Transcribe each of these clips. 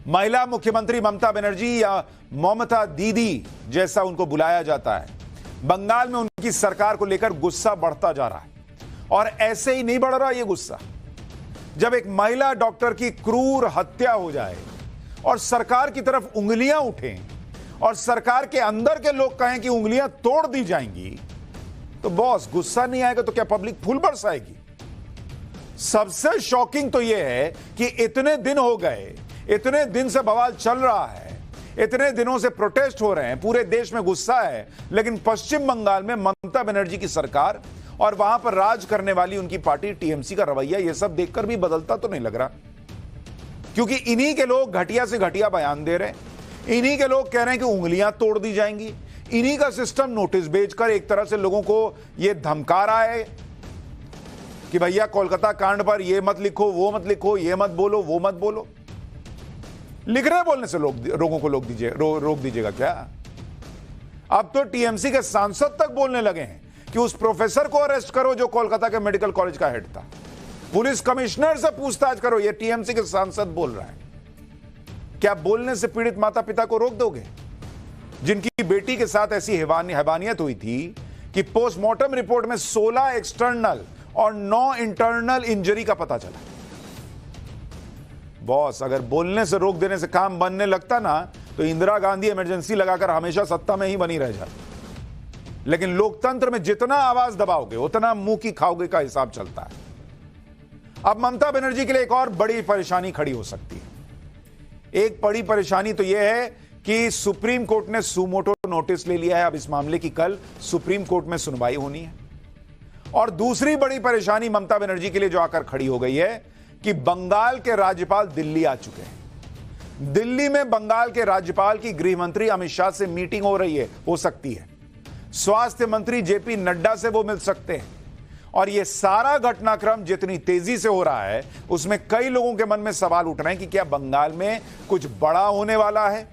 महिला मुख्यमंत्री ममता बनर्जी या ममता दीदी जैसा उनको बुलाया जाता है, बंगाल में उनकी सरकार को लेकर गुस्सा बढ़ता जा रहा है। और ऐसे ही नहीं बढ़ रहा ये गुस्सा, जब एक महिला डॉक्टर की क्रूर हत्या हो जाए और सरकार की तरफ उंगलियां उठें और सरकार के अंदर के लोग कहें कि उंगलियां तोड़ दी जाएंगी, तो बॉस गुस्सा नहीं आएगा तो क्या पब्लिक फूल बरसाएगी? सबसे शॉकिंग तो यह है कि इतने दिन हो गए, इतने दिन से बवाल चल रहा है, इतने दिनों से प्रोटेस्ट हो रहे हैं, पूरे देश में गुस्सा है, लेकिन पश्चिम बंगाल में ममता बनर्जी की सरकार और वहां पर राज करने वाली उनकी पार्टी टीएमसी का रवैया यह सब देखकर भी बदलता तो नहीं लग रहा। क्योंकि इन्हीं के लोग घटिया से घटिया बयान दे रहे हैं, इन्हीं के लोग कह रहे हैं कि उंगलियां तोड़ दी जाएंगी, इन्हीं का सिस्टम नोटिस भेजकर एक तरह से लोगों को यह धमका रहा है कि भैया कोलकाता कांड पर यह मत लिखो, वो मत लिखो, ये मत बोलो, वो मत बोलो। लिख रहे बोलने से लोगों को रोक दीजिएगा क्या? अब तो टीएमसी के सांसद तक बोलने लगे हैं कि उस प्रोफेसर को अरेस्ट करो जो कोलकाता के मेडिकल कॉलेज का हेड था, पुलिस कमिश्नर से पूछताछ करो। ये टीएमसी के सांसद बोल रहा है। क्या बोलने से पीड़ित माता पिता को रोक दोगे, जिनकी बेटी के साथ ऐसी हैवानियत हुई थी कि पोस्टमार्टम रिपोर्ट में 16 एक्सटर्नल और 9 इंटरनल इंजरी का पता चला? बॉस, अगर बोलने से रोक देने से काम बनने लगता ना, तो इंदिरा गांधी इमरजेंसी लगाकर हमेशा सत्ता में ही बनी रह जाती। लेकिन लोकतंत्र में जितना आवाज दबाओगे उतना मुंह की खाओगे का हिसाब चलता है। अब ममता बनर्जी के लिए एक और बड़ी परेशानी खड़ी हो सकती है। एक बड़ी परेशानी तो यह है कि सुप्रीम कोर्ट ने सुमोटो नोटिस ले लिया है। अब इस मामले की कल सुप्रीम कोर्ट में सुनवाई होनी है। और दूसरी बड़ी परेशानी ममता बनर्जी के लिए जो आकर खड़ी हो गई है कि बंगाल के राज्यपाल दिल्ली आ चुके हैं। दिल्ली में बंगाल के राज्यपाल की गृह मंत्री अमित शाह से मीटिंग हो सकती है। स्वास्थ्य मंत्री जेपी नड्डा से वो मिल सकते हैं। और यह सारा घटनाक्रम जितनी तेजी से हो रहा है, उसमें कई लोगों के मन में सवाल उठ रहे हैं कि क्या बंगाल में कुछ बड़ा होने वाला है?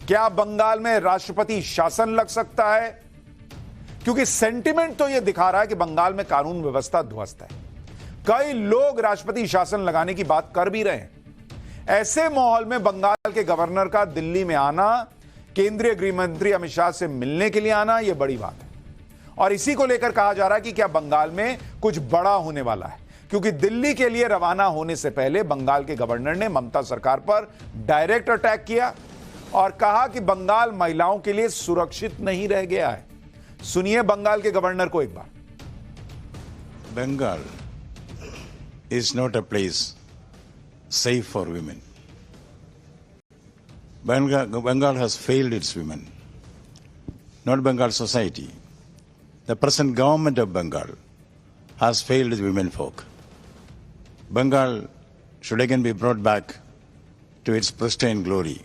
क्या बंगाल में राष्ट्रपति शासन लग सकता है? क्योंकि सेंटिमेंट तो यह दिखा रहा है कि बंगाल में कानून व्यवस्था ध्वस्त है। कई लोग राष्ट्रपति शासन लगाने की बात कर भी रहे हैं। ऐसे माहौल में बंगाल के गवर्नर का दिल्ली में आना, केंद्रीय गृह मंत्री अमित शाह से मिलने के लिए आना, यह बड़ी बात है। और इसी को लेकर कहा जा रहा है कि क्या बंगाल में कुछ बड़ा होने वाला है, क्योंकि दिल्ली के लिए रवाना होने से पहले बंगाल के गवर्नर ने ममता सरकार पर डायरेक्ट अटैक किया और कहा कि बंगाल महिलाओं के लिए सुरक्षित नहीं रह गया है। सुनिए बंगाल के गवर्नर को एक बार। Bengal is not a place safe for women. Bengal has failed its women, not Bengal society. The present government of Bengal has failed the women folk. Bengal should again be brought back to its pristine glory,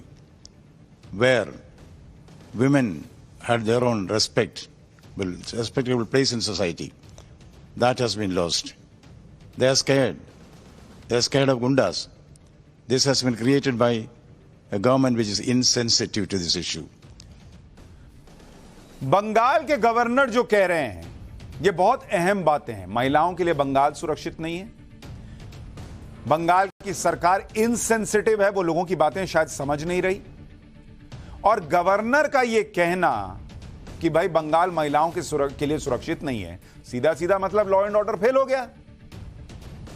where women had their own respectable place in society. That has been lost. They are scared. They are scared of gundas. This has been created by a government which is insensitive to this issue. Bengal के governor जो कह रहे हैं, ये बहुत अहम बातें हैं। महिलाओं के लिए बंगाल सुरक्षित नहीं है। बंगाल की सरकार इनसेंसिटिव है, वो लोगों की बातें शायद समझ नहीं रही। और गवर्नर का ये कहना कि भाई बंगाल महिलाओं के लिए सुरक्षित नहीं है, सीधा सीधा मतलब लॉ एंड ऑर्डर फेल हो गया।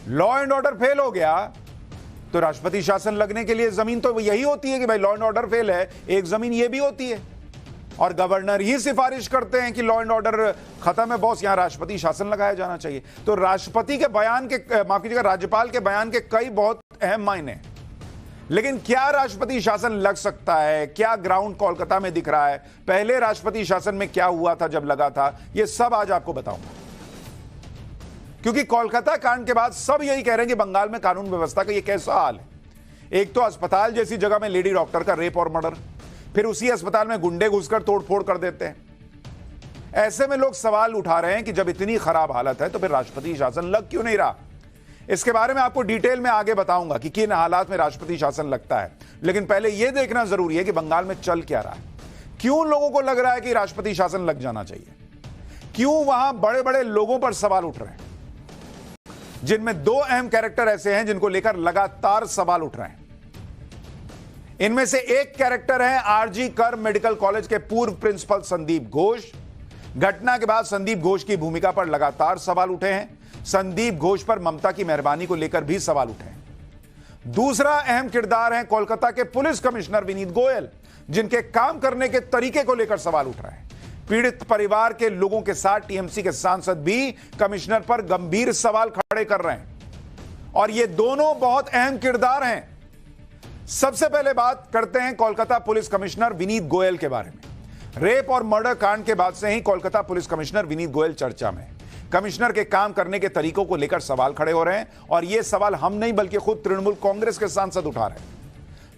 लॉ एंड ऑर्डर फेल हो गया तो राष्ट्रपति शासन लगने के लिए जमीन तो यही होती है कि भाई लॉ एंड ऑर्डर फेल है, एक जमीन ये भी होती है। और गवर्नर ही सिफारिश करते हैं कि लॉ एंड ऑर्डर खत्म है बॉस, यहां राष्ट्रपति शासन लगाया जाना चाहिए। तो राष्ट्रपति के बयान के, माफ कीजिएगा, राज्यपाल के बयान के कई बहुत अहम मायने। लेकिन क्या राष्ट्रपति शासन लग सकता है? क्या ग्राउंड कोलकाता में दिख रहा है? पहले राष्ट्रपति शासन में क्या हुआ था जब लगा था? यह सब आज आपको बताऊंगा। क्योंकि कोलकाता कांड के बाद सब यही कह रहे हैं कि बंगाल में कानून व्यवस्था का ये कैसा हाल है। एक तो अस्पताल जैसी जगह में लेडी डॉक्टर का रेप और मर्डर, फिर उसी अस्पताल में गुंडे घुसकर तोड़फोड़ कर देते हैं। ऐसे में लोग सवाल उठा रहे हैं कि जब इतनी खराब हालत है तो फिर राष्ट्रपति शासन लग क्यों नहीं रहा। इसके बारे में आपको डिटेल में आगे बताऊंगा कि किन हालात में राष्ट्रपति शासन लगता है। लेकिन पहले यह देखना जरूरी है कि बंगाल में चल क्या रहा है, क्यों लोगों को लग रहा है कि राष्ट्रपति शासन लग जाना चाहिए, क्यों वहां बड़े बड़े लोगों पर सवाल उठ रहे हैं, जिनमें दो अहम कैरेक्टर ऐसे हैं जिनको लेकर लगातार सवाल उठ रहे हैं। इनमें से एक कैरेक्टर है आरजी कर मेडिकल कॉलेज के पूर्व प्रिंसिपल संदीप घोष। घटना के बाद संदीप घोष की भूमिका पर लगातार सवाल उठे हैं। संदीप घोष पर ममता की मेहरबानी को लेकर भी सवाल उठे हैं। दूसरा अहम किरदार है कोलकाता के पुलिस कमिश्नर विनीत गोयल, जिनके काम करने के तरीके को लेकर सवाल उठ रहे हैं। पीड़ित परिवार के लोगों के साथ टीएमसी के सांसद भी कमिश्नर पर गंभीर सवाल खड़े कर रहे हैं और ये दोनों बहुत अहम किरदार हैं। सबसे पहले बात करते हैं कोलकाता पुलिस कमिश्नर विनीत गोयल के बारे में। रेप और मर्डर कांड के बाद से ही कोलकाता पुलिस कमिश्नर विनीत गोयल चर्चा में। कमिश्नर के काम करने के तरीकों को लेकर सवाल खड़े हो रहे हैं और यह सवाल हम नहीं बल्कि खुद तृणमूल कांग्रेस के सांसद उठा रहे हैं।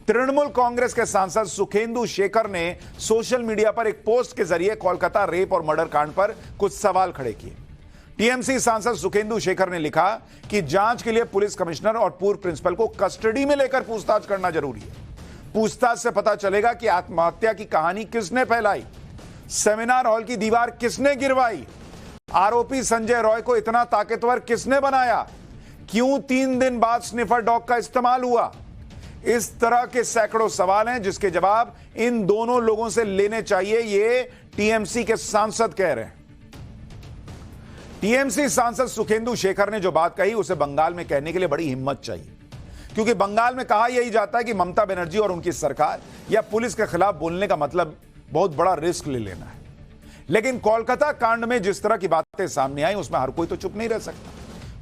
तृणमूल कांग्रेस के सांसद सुखेंदु शेखर ने सोशल मीडिया पर एक पोस्ट के जरिए कोलकाता रेप और मर्डर कांड पर कुछ सवाल खड़े किए। टीएमसी सांसद सुखेंदु शेखर ने लिखा कि जांच के लिए पुलिस कमिश्नर और पूर्व प्रिंसिपल को कस्टडी में लेकर पूछताछ करना जरूरी है। पूछताछ से पता चलेगा कि आत्महत्या की कहानी किसने फैलाई, सेमिनार हॉल की दीवार किसने गिरवाई, आरोपी संजय रॉय को इतना ताकतवर किसने बनाया, क्यों 3 दिन बाद स्निफर डॉग का इस्तेमाल हुआ। इस तरह के सैकड़ों सवाल हैं जिसके जवाब इन दोनों लोगों से लेने चाहिए, ये टीएमसी के सांसद कह रहे हैं। टीएमसी सांसद सुखेंदु शेखर ने जो बात कही उसे बंगाल में कहने के लिए बड़ी हिम्मत चाहिए, क्योंकि बंगाल में कहा यही जाता है कि ममता बनर्जी और उनकी सरकार या पुलिस के खिलाफ बोलने का मतलब बहुत बड़ा रिस्क ले लेना है। लेकिन कोलकाता कांड में जिस तरह की बातें सामने आई उसमें हर कोई तो चुप नहीं रह सकता,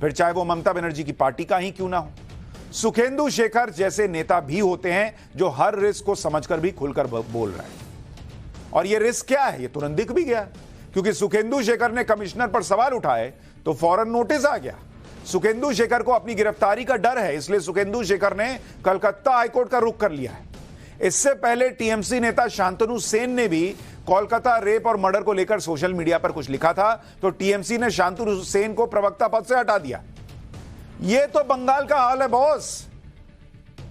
फिर चाहे वो ममता बनर्जी की पार्टी का ही क्यों ना हो। सुखेंदु शेखर जैसे नेता भी होते हैं जो हर रिस्क को समझकर भी खुलकर बोल रहे हैं। और ये रिस्क क्या है, ये तुरंत दिख भी गया, क्योंकि सुखेंदु शेखर ने कमिश्नर पर सवाल उठाए तो फौरन नोटिस आ गया। सुखेंदु शेखर को अपनी गिरफ्तारी का डर है, इसलिए सुखेंदु शेखर ने कलकत्ता हाईकोर्ट का रुख कर लिया है। इससे पहले टीएमसी नेता शांतनु सेन ने भी कोलकाता रेप और मर्डर को लेकर सोशल मीडिया पर कुछ लिखा था, तो टीएमसी ने शांतनु सेन को प्रवक्ता पद से हटा दिया। यह तो बंगाल का हाल है बॉस,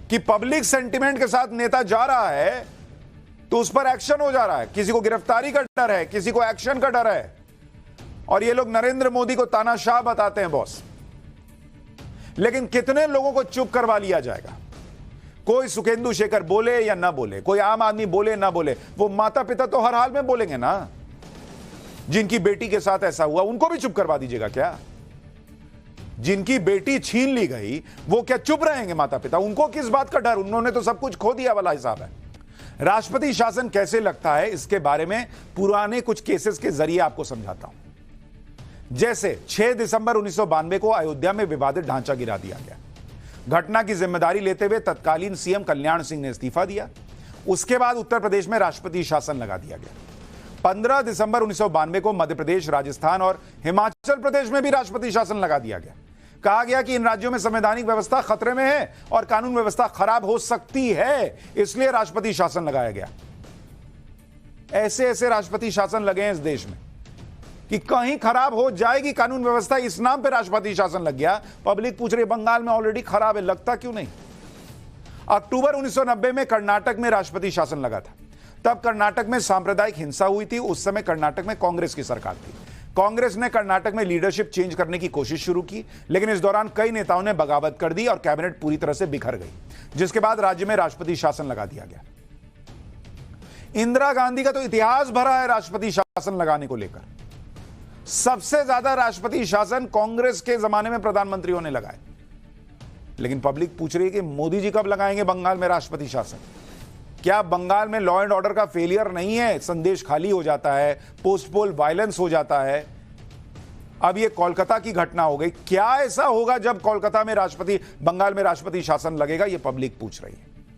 कि पब्लिक सेंटिमेंट के साथ नेता जा रहा है तो उस पर एक्शन हो जा रहा है। किसी को गिरफ्तारी का डर है, किसी को एक्शन का डर है, और ये लोग नरेंद्र मोदी को तानाशाह बताते हैं बॉस। लेकिन कितने लोगों को चुप करवा लिया जाएगा? कोई सुखेंदु शेखर बोले या ना बोले, कोई आम आदमी बोले ना बोले, वो माता पिता तो हर हाल में बोलेंगे ना। जिनकी बेटी के साथ ऐसा हुआ उनको भी चुप करवा दीजिएगा क्या? जिनकी बेटी छीन ली गई वो क्या चुप रहेंगे माता पिता? उनको किस बात का डर? उन्होंने तो सब कुछ खो दिया वाला हिसाब है। राष्ट्रपति शासन कैसे लगता है इसके बारे में पुराने कुछ केसेस के जरिए आपको समझाता हूं। जैसे 6 दिसंबर 1992 को अयोध्या में विवादित ढांचा गिरा दिया गया। घटना की जिम्मेदारी लेते हुए तत्कालीन सीएम कल्याण सिंह ने इस्तीफा दिया। उसके बाद उत्तर प्रदेश में राष्ट्रपति शासन लगा दिया गया। 15 दिसंबर 1992 को मध्य प्रदेश, राजस्थान और हिमाचल प्रदेश में भी राष्ट्रपति शासन लगा दिया गया। कहा गया कि इन राज्यों में संवैधानिक व्यवस्था खतरे में है और कानून व्यवस्था खराब हो सकती है, इसलिए राष्ट्रपति शासन लगाया गया। ऐसे ऐसे राष्ट्रपति शासन लगे हैं इस देश में कि कहीं खराब हो जाएगी कानून व्यवस्था, इस नाम पे राष्ट्रपति शासन लग गया। पब्लिक पूछ रही बंगाल में ऑलरेडी खराब है, लगता क्यों नहीं? अक्टूबर 1990 में कर्नाटक में राष्ट्रपति शासन लगा था। तब कर्नाटक में सांप्रदायिक हिंसा हुई थी। उस समय कर्नाटक में कांग्रेस की सरकार थी। कांग्रेस ने कर्नाटक में लीडरशिप चेंज करने की कोशिश शुरू की, लेकिन इस दौरान कई नेताओं ने बगावत कर दी और कैबिनेट पूरी तरह से बिखर गई, जिसके बाद राज्य में राष्ट्रपति शासन लगा दिया गया। इंदिरा गांधी का तो इतिहास भरा है राष्ट्रपति शासन लगाने को लेकर। सबसे ज्यादा राष्ट्रपति शासन कांग्रेस के जमाने में प्रधानमंत्रियों ने लगाए। लेकिन पब्लिक पूछ रही है कि मोदी जी कब लगाएंगे बंगाल में राष्ट्रपति शासन? क्या बंगाल में लॉ एंड ऑर्डर का फेलियर नहीं है? संदेश खाली हो जाता है, पोस्ट पोल वायलेंस हो जाता है। अब ये कोलकाता की घटना हो गई। क्या ऐसा होगा जब कोलकाता में बंगाल में राष्ट्रपति शासन लगेगा? ये पब्लिक पूछ रही है।